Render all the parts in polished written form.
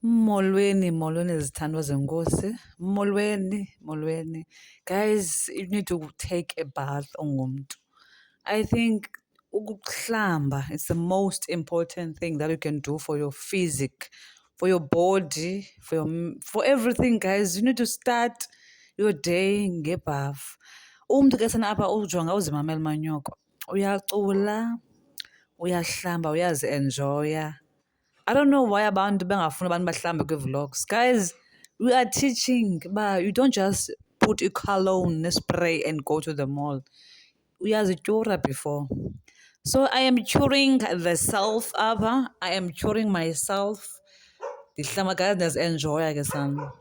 Molweni zithandwa zenkosi. Molweni. Guys, you need to take a bath ungumntu. I think ukuhlamba is the most important thing that you can do for your physique, for your body, for everything, guys. You need to start your day ngebath. Umntu ke sana apha ujonga uzimamela manyoko. Uyacula, uyahlamba, uyazi-enjoya. I don't know why abantu bengafuni abantu bahlambe kwi-vlogs. Guys, we are teaching but you don't just put a cologne spray and go to the mall. Uyazityura before. So I am curing the self apha. I am curing myself. Ndihlamba guys, ndiyazi-enjoya ke sana.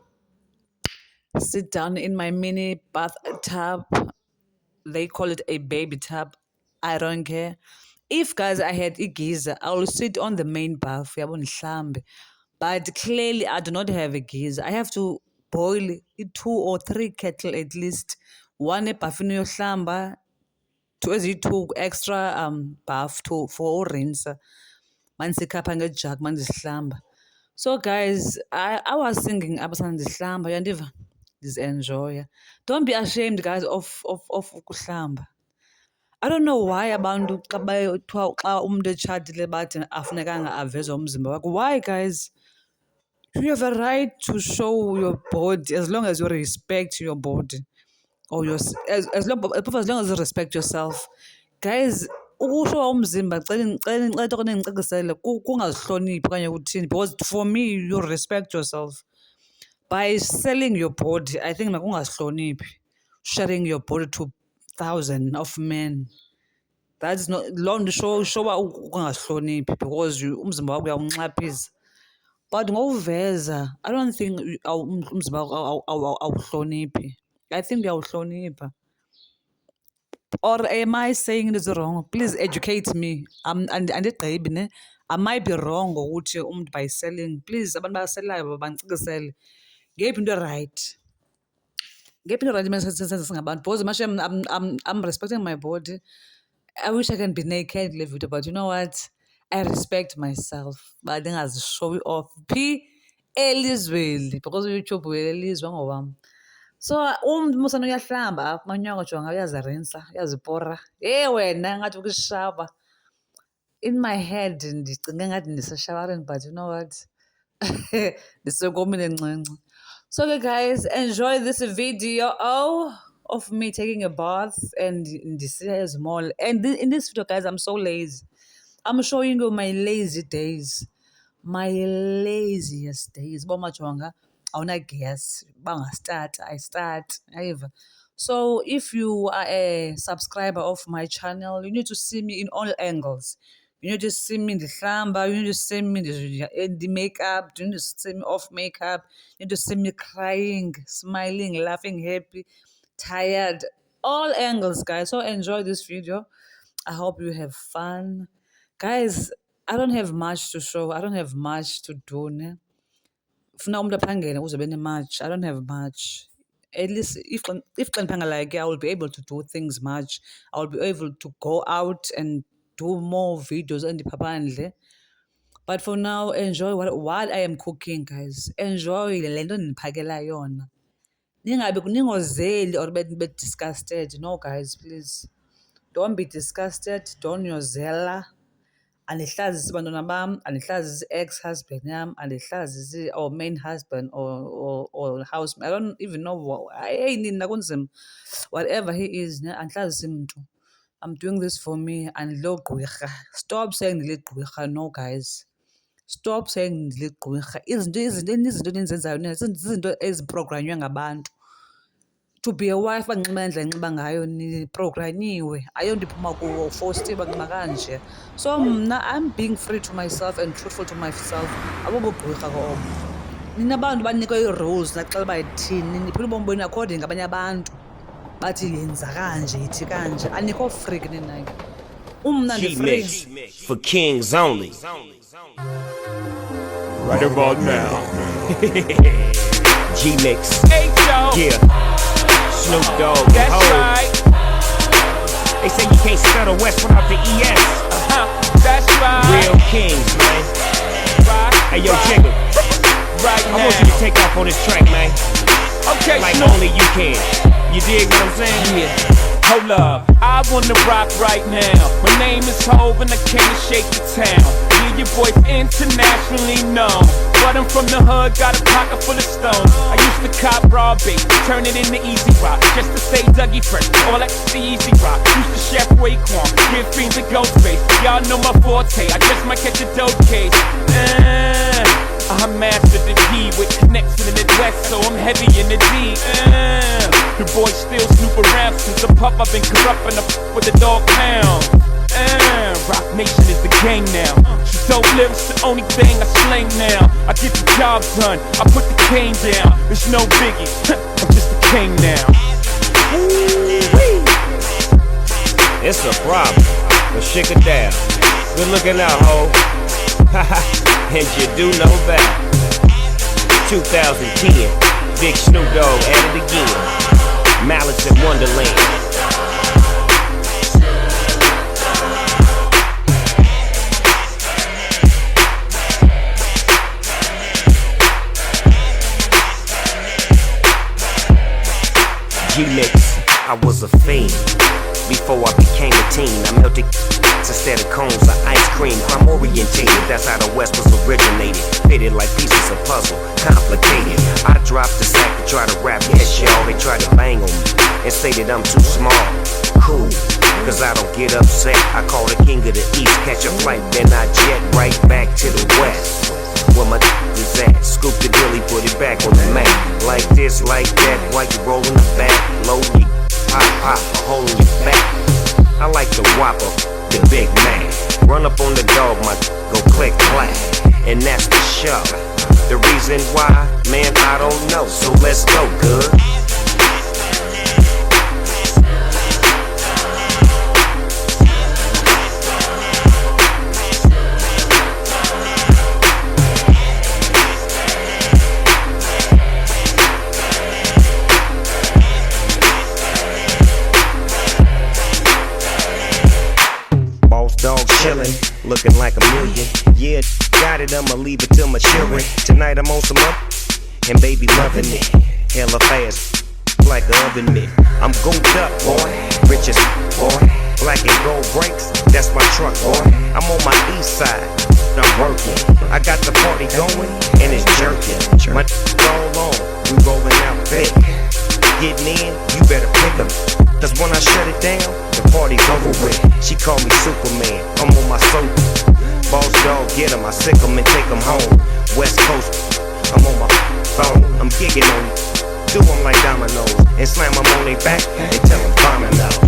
Sit down in my mini bathtub. They call it a baby tub. I don't care. If guys I had a geyser, I will sit on the main bath. But clearly I do not have a geyser. I have to boil 2 or 3 kettle at least. One ebhafini yohlamba, 2 extra bath for rinse. Mansikhapha ngejug mandizihlamba. So guys, I was singing abasandihlamba yandiva. Enjoy. Don't be ashamed, guys, of ukuhlamba. I don't know why abantu xa umuntu etshatile bathi afunekanga aveze umzimba wakhe. Why, guys? You have a right to show your body as long as you respect your body. Or as long as you respect yourself. Guys, ukushowa umzimba cela nicacisele kungazihloniphi okanye kuthini, because for me you respect yourself. By selling your body, I think makungazihloniphi, sharing your body to thousands of men. That's not loo nto showa ukungazihloniphi because umzimba wakho uyawunxaphisa. But ngowuveza, I don't think umzimba wakho awuhloniphi. I think uyawuhlonipha. Or am I saying this wrong? Please educate me. Andigqibi ne. I might be wrong ngokuthi umntu by selling. Please abantu baselayo bandicacisele. Ngeyiphi into right? Ngeyiphi into right sense ngabantu? Because I'm respecting my body. I wish I can be naked in the video, but you know what? I respect myself. But I think show it off. Elizweli, because YouTube elizwe ngowam. So umntu musana uyahlamba manyoko jonga uyazirinsa, uyazipora. Wena ngathi ukishaba. In my head ndicinga ngathi ndiseshawareni, but you know what? Ndisekomile ncinci. So okay, guys, enjoy this video of me taking a bath and ndisiya ezimall. And in this video, guys, I'm so lazy. I'm showing you my lazy days. My laziest days. Bomajonga, awuna guess. I start. So if you are a subscriber of my channel, you need to see me in all angles. You need to see me in the hlamba, you need to see me in the makeup, you need to see me off makeup, you need to see me crying, smiling, laughing, happy, tired, all angles, guys. So enjoy this video. I hope you have fun. Guys, I don't have much to show. I don't have much to do. Ne? I don't have much. At least if like I will be able to do things much. I will be able to go out and do more videos and the. But for now, enjoy while I am cooking, guys. Enjoy le nto ndiphakela yona. Ningozeli or be disgusted. No, guys, please. Don't be disgusted. Don't yozela. Anihlazise abantwana bam, anihlazise ex-husband yam, anihlazise or main husband or house. I don't even know nina kunzima. Whatever he is, anihlazise mntu. I'm doing this for me and lo gqwirha. Stop saying ndile no, guys. Stop saying ndile gqwirha. Izinto enizenzayo zizinto eziprogranywe ngabantu. To be a wife banxiba indlela enxiba ngayo niprogranyiwe, ayondiphuma kuwo forced banxiba kanje. So mna I'm being free to myself and truthful to myself. Abobugqwirha ko obo. Nina abantu banikwe ii-rules naxa bayithini, niphila ubomi benu according ngabanye abantu. Bathi yenza kanje, yithi kanje. Anikho freak nina ke. Umna ndi-free. For kings only. Right about now. G-Mix. H.O. Yeah. Snoop Dogg. That's right. They say you can't spell the West without the E.S. That's right. Real kings, man. Right. Hey, yo, Jiggle. right now. I want you to take off on this track, man. Okay, Like Snoop. only you can. You dig what I'm saying? Yeah. Hold up, I wanna rock right now. My name is Hov and I came to shake the town. Yeah, your boy's internationally known, but I'm from the hood, got a pocket full of stones. I used to cop raw bait, turn it into easy rock, just to stay Dougie fresh. All that the easy rock. Used to chef Raekwon, give fiends a ghost face. Y'all know my forte, I just might catch a dope case. I mastered the D with connects to the Midwest, so I'm heavy in the D. The boys still snoop around since a pup. I've been corrupting up with the dog pound. Rock Nation is the gang now. So dope lyrics, the only thing I slang now. I get the job done, I put the cane down. There's no biggie, I'm just a king now. It's a problem, but shake it down. Good looking out, ho. And you do know that. 2010, Big Snoop Dogg at it again. Malice in Wonderland. G-Mix, I was a fiend before I became a teen. I melted instead of cones of ice cream. I'm orientated, that's how the West was originated. Fitted like pieces of puzzle, complicated. I dropped the sack to try to rap, yes y'all. They tried to bang on me and say that I'm too small. Cool, cause I don't get upset. I call the king of the east, catch a flight, then I jet right back to the west. Where my is at, scoop the dilly, put it back on the map. Like this, like that, while you rollin' the back. Low, you pop, pop, a hole in your back. I like the Whopper, the Big Mac. Run up on the dog, my go click clack, and that's the show. The reason why, man, I don't know. So let's go, good. Dog chillin', looking like a million. Yeah, got it, I'ma leave it till my children. Tonight I'm on some up, and baby loving it. Hella fast, like an oven mitt. I'm gold up, boy, richest boy. Black and gold brakes, that's my truck, boy. I'm on my east side, I'm working. I got the party going, and it's jerking. My all on, we rolling out thick. Getting in, you better pick 'em. Cause when I shut it down, the party's over with. She call me Superman, I'm on my sofa. Boss dog, get 'em, I sick 'em and take 'em home. West Coast, I'm on my phone. I'm gigging on you, do 'em like dominoes. And slam 'em on their back, and tell 'em bombing out.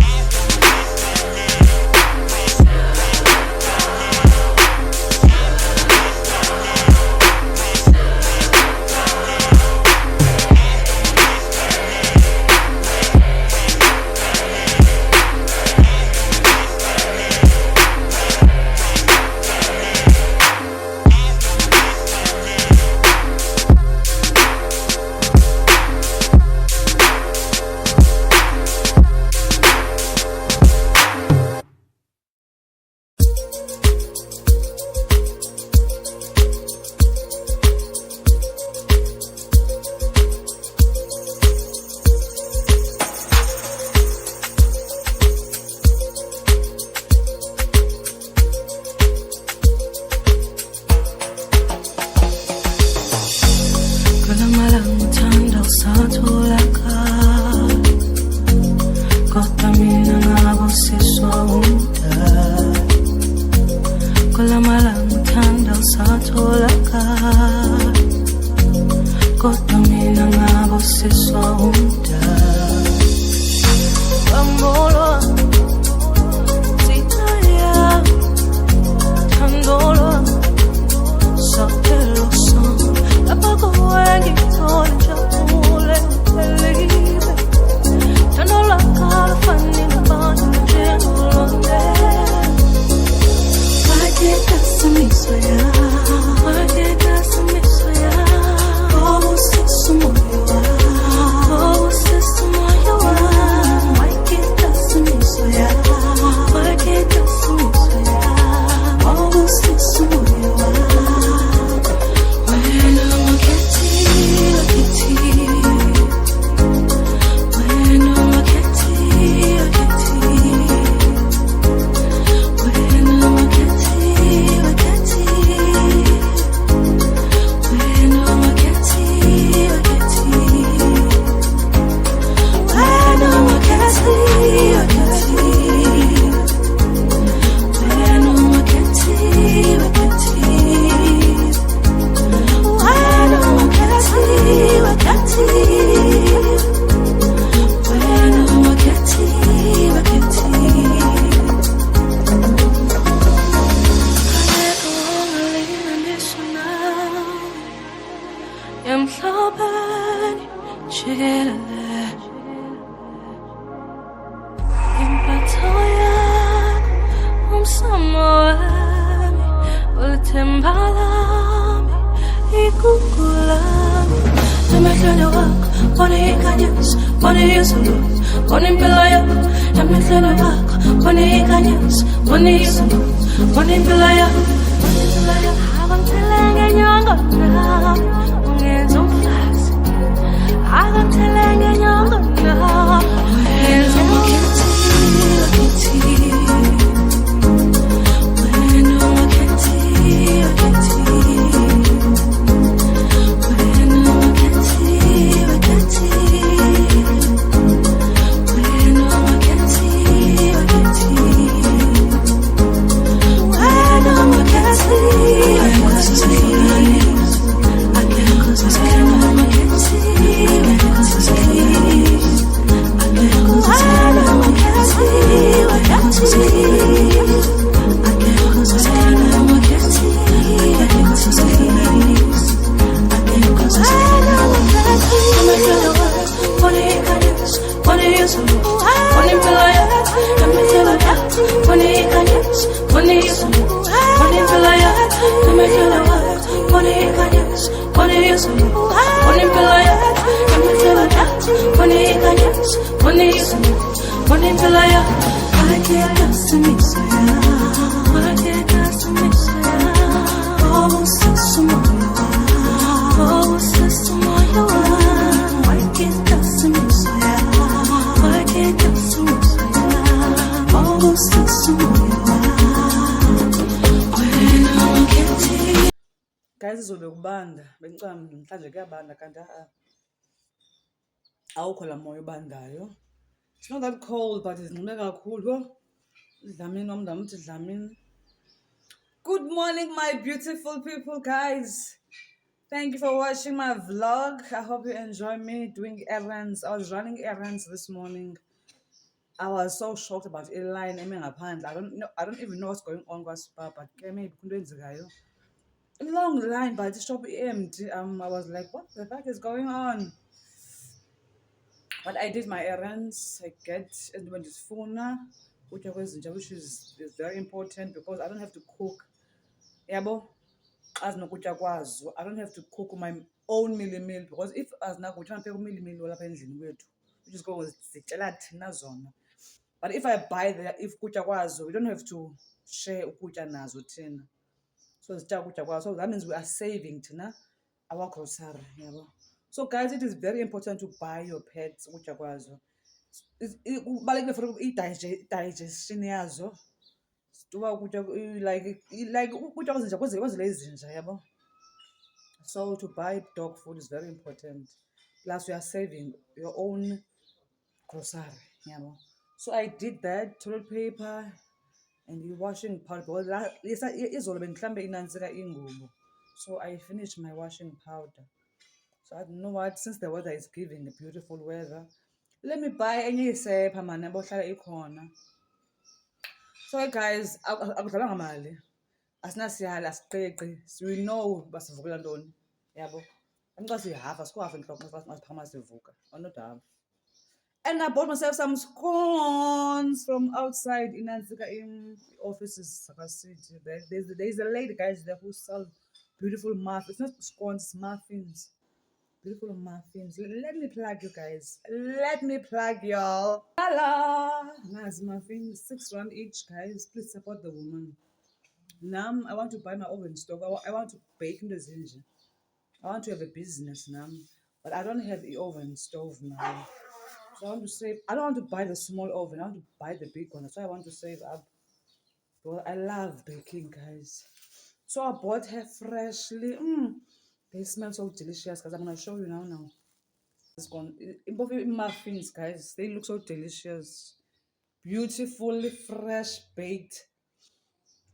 Soy jikelele impatho yami umsamo wami ulithemba lami igugu lami emehlweni wakho khona ikhanyisi khona izulu khona impilo yami emehlweni wakho khona ikhanyisi khona izulu khona impilo yami akangithelenge nyongo nami ungenza umfazi akangithelenge nyongo nami ungenza Guys, izolo kubanda bengicabanga namhlanje kuyabanda kanti awukho la moya obandayo. It's not that cold but izinqime kakhulu. Idlamini omdam uthi dlamini. Good morning my beautiful people, guys. Thank you for watching my vlog. I hope you enjoy me doing errands. I was running errands this morning. I was so shocked about a line. I don't even know what's going on with Spar, but a long line, but the shop empty. I was like, what the fuck is going on? But I did my errands. I get everybody's phone, which is very important because I don't have to cook. Yabo, as no kuchakwazo. I don't have to cook my own meal because if as na kuchana peko meal wala pa endlini wethu, which is going zitshela thina zona. But if I buy if kuchakwazo, we don't have to share ukutya nazo thina. So so that means we are saving thina our grocery. Yabo. So guys, it is very important to buy your pets ukutya kwazo. Kubalulekile for digestion yazo. Like ukutya kwezinja kwazile izinja yabo. So to buy dog food is very important. Plus you are saving your own grocery, yabo. So I did that, toilet paper and the washing powder because izolo bengihlambe inansika ingubo. So I finished my washing powder. So I don't know what, since the weather is giving a beautiful weather, let me buy enye isepha man ebohlala ikhona. So guys, akudlalanga mali. Asinasiyala asiqeqi. We know basivukela ntoni. Yabo. Xa sihafa sikwafa enhloko masiphakama sivuka. Not half. And I bought myself some scones from outside in Nansika in offices. There's a lady, guys, there who sells beautiful muffins. It's not scones, it's muffins. Beautiful muffins. Let me plug you guys. Let me plug y'all. Hello. Nice muffins. 6 rand each, guys. Please support the woman. Now I want to buy my oven stove. I want to bake in the zinja. I want to have a business now. But I don't have the oven stove now. So I want to save. I don't want to buy the small oven. I want to buy the big one. That's why I want to save up. Well, I love baking, guys. So I bought her freshly. They smell so delicious, guys. I'm gonna show you now. It's gone. Muffins, guys. They look so delicious. Beautifully fresh baked.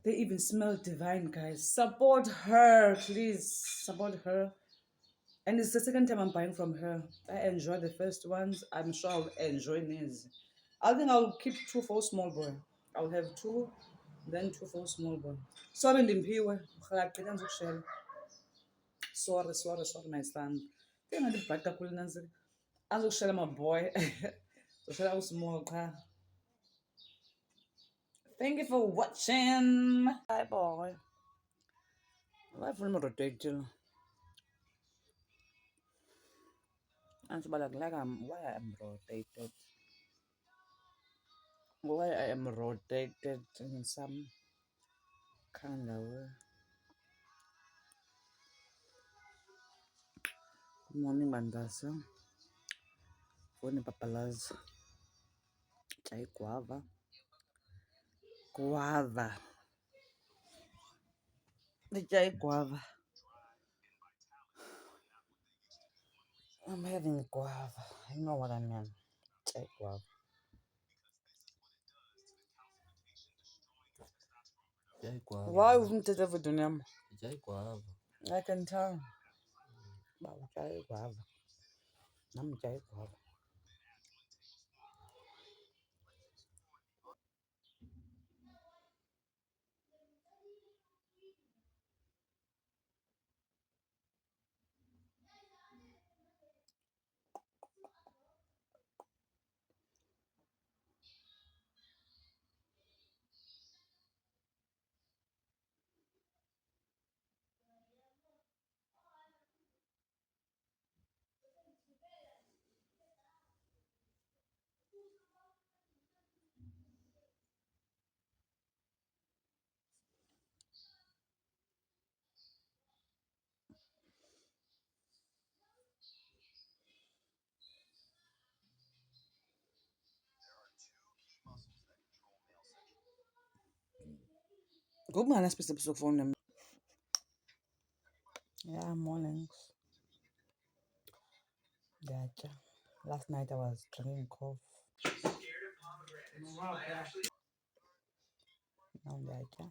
They even smell divine, guys. Support her, please. Support her. And it's the second time I'm buying from her. I enjoyed the first ones. I'm sure I'll enjoy these. I think I'll keep 2 for small boy. I'll have 2, then 2 for small boy. Sorry, Limpiwe. Sorry, my son. Azokushela my boy. Zoshela usmall qha. Thank you for watching. Bye boy. Why full mo rotate till? And so like why I am rotated. Why I am rotated in some kind of way. Good morning, Bandasa. Morning, Papalaz. Chai guava. Guava. The chai guava. I'm having guava. You know what I mean. Chai guava. Jai guava. Why wouldn't it ever do them? Jai guava. I can tell. But chai guava. I'm chai guava. Good man, I supposed to phone them. Yeah, mornings. Gotcha. Last night I was drinking coffee. Now gotcha.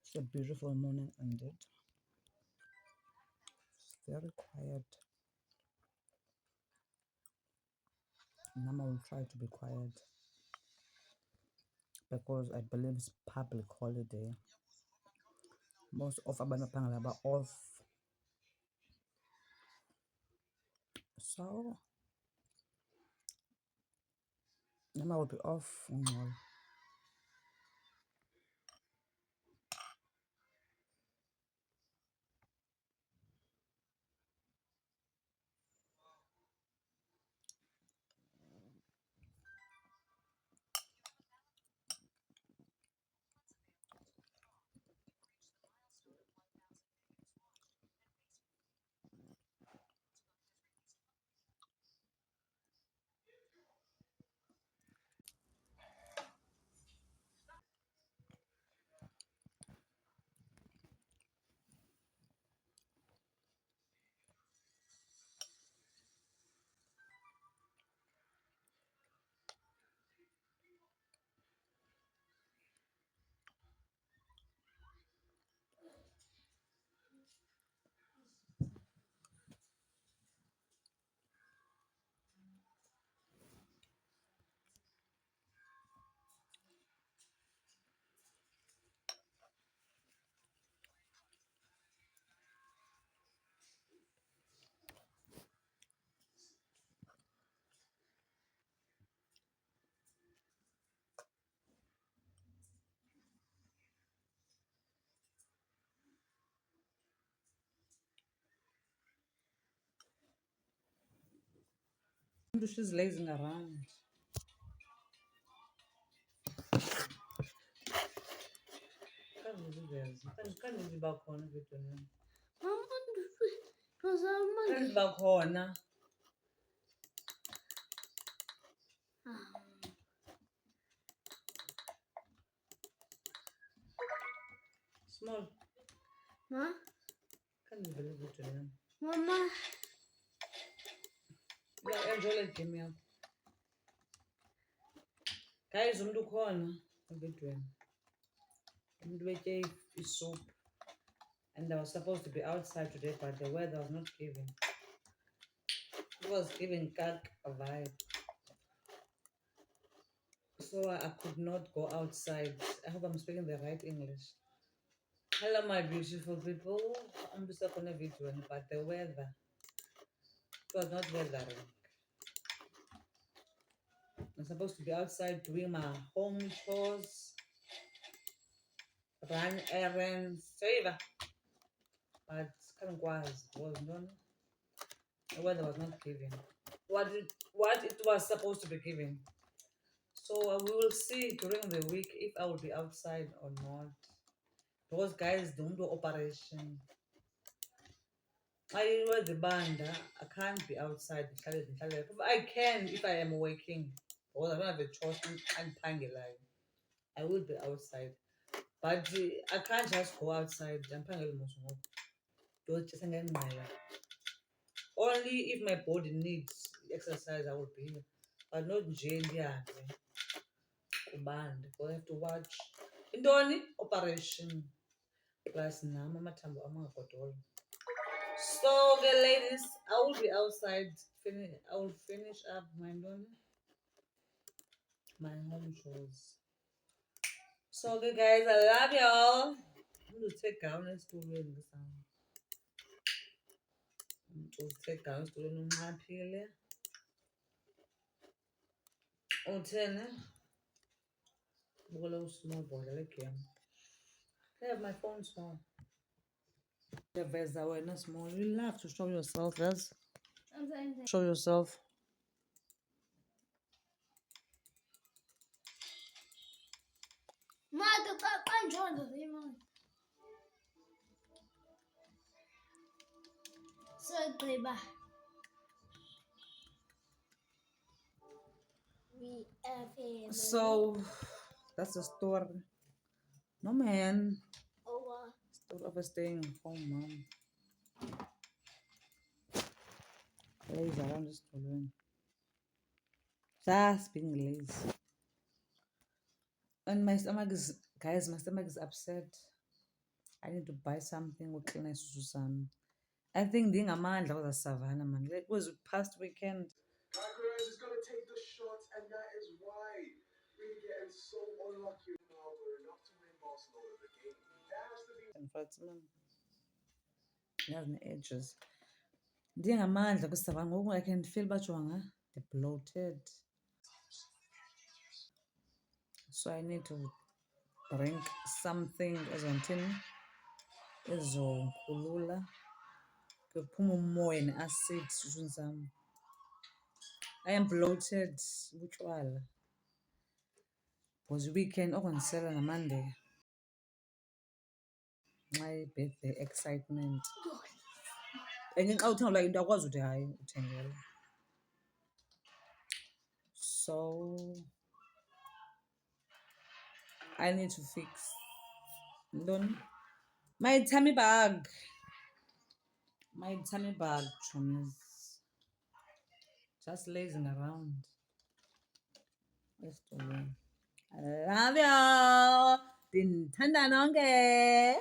It's a beautiful morning indeed. It's very quiet. Mama will try to be quiet because I believe it's public holiday. Most of Abana Pangalaba off. So Mama will be off. She's lazing around. Kanzi bakhona vidweni. Kanzi bakhona. Small. Ma? Kanzi vidweni. Mama. Yeah, enjoy the game yakho. Guys, umuntu ukhona vidweni. Umuntu bethe isoup. And I was supposed to be outside today, but the weather was not giving. It was giving kak a vibe. So I could not go outside. I hope I'm speaking the right English. Hello, my beautiful people. I'm just up on a video, but the weather it was not weathering. I'm supposed to be outside doing my home chores, run errands, favor. But kind of was not. The weather was not giving what it was supposed to be giving. So we will see during the week if I will be outside or not. Those guys don't do operation. I wear the band. I can't be outside. I can if I am working. Because I don't have a choice. I'm pangolin. I will be outside. But I can't just go outside. I'm pangolin. Only if my body needs exercise, I will be here. But not Jane. Kubanda. Because I have to watch. Intoni? Operation. Plus, nama amathambo amangabhodolo. So, ladies, I will be outside. I will finish up my home chores. So, guys, I love y'all. I'm going to take down this to win the sound. I'm going to take down this to win my pile. Oh, 10. Small boy, I like him. I have my phone small. The vest that were not small. You love to show yourself, guys. Show yourself. Mata, kanjani imali? Segqiba. We are family. So, that's the story. No, man. Over. Story of us staying home, mom. Lazy around the story. Just being lazy. And my stomach is, guys, my stomach is upset. I need to buy something with clean Susan. I think being a man, that was a savannah, man. Like, it was past weekend. Alcaraz is going to take the shot, and that is why we're getting so unlucky now. We're enough to win Barcelona the game. That has to be. In fact, man, it has no edges. Being a man, like savannah, I can feel bachwanga. They're bloated. So I need to drink something as on ezokhulula kuphuma umoya ne-acid sishuni sami. I am bloated butshwala because weekend okwangisela ngaMonday nxa i-birthday excitement and xa uthengela into akwazi ukuthi hayi uthengela. So I need to fix my tummy bag. Chums. Just lazing around. Let's do it. I love y'all. Ndinithanda nonke.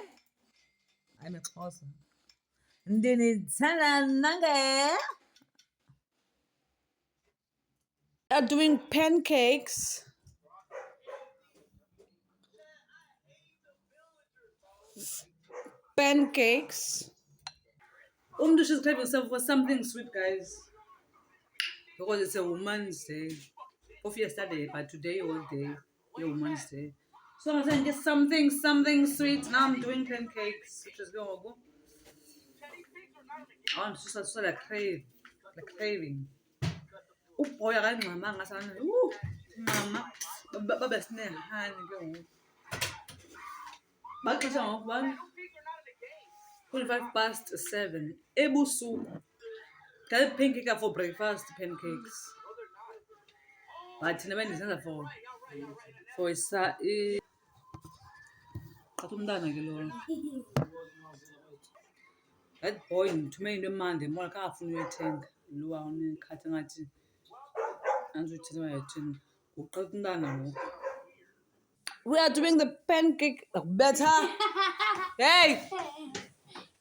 I'm a person. Ndinithanda nonke. We are doing pancakes. She's craving herself for something sweet, guys. Because it's a woman's day. For yesterday, but today all day, a woman's day. So I'm saying just something sweet. Now I'm doing pancakes. Which is going to go. I'm just so like craving. Oh boy, I got mama. Mama. Baba snare hand go. Back to 1:25 past 7. Ebusu. Got pancake for breakfast, pancakes. But never is for a that boy to me the man the more car full tank lower on cutting at and we are doing the pancake better. Hey,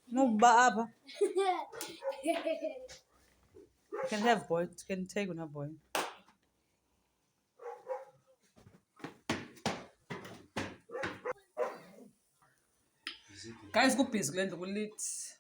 no baba. Can have boy, can take on a boy. Guys, kubhizi kule ndlu kulithi.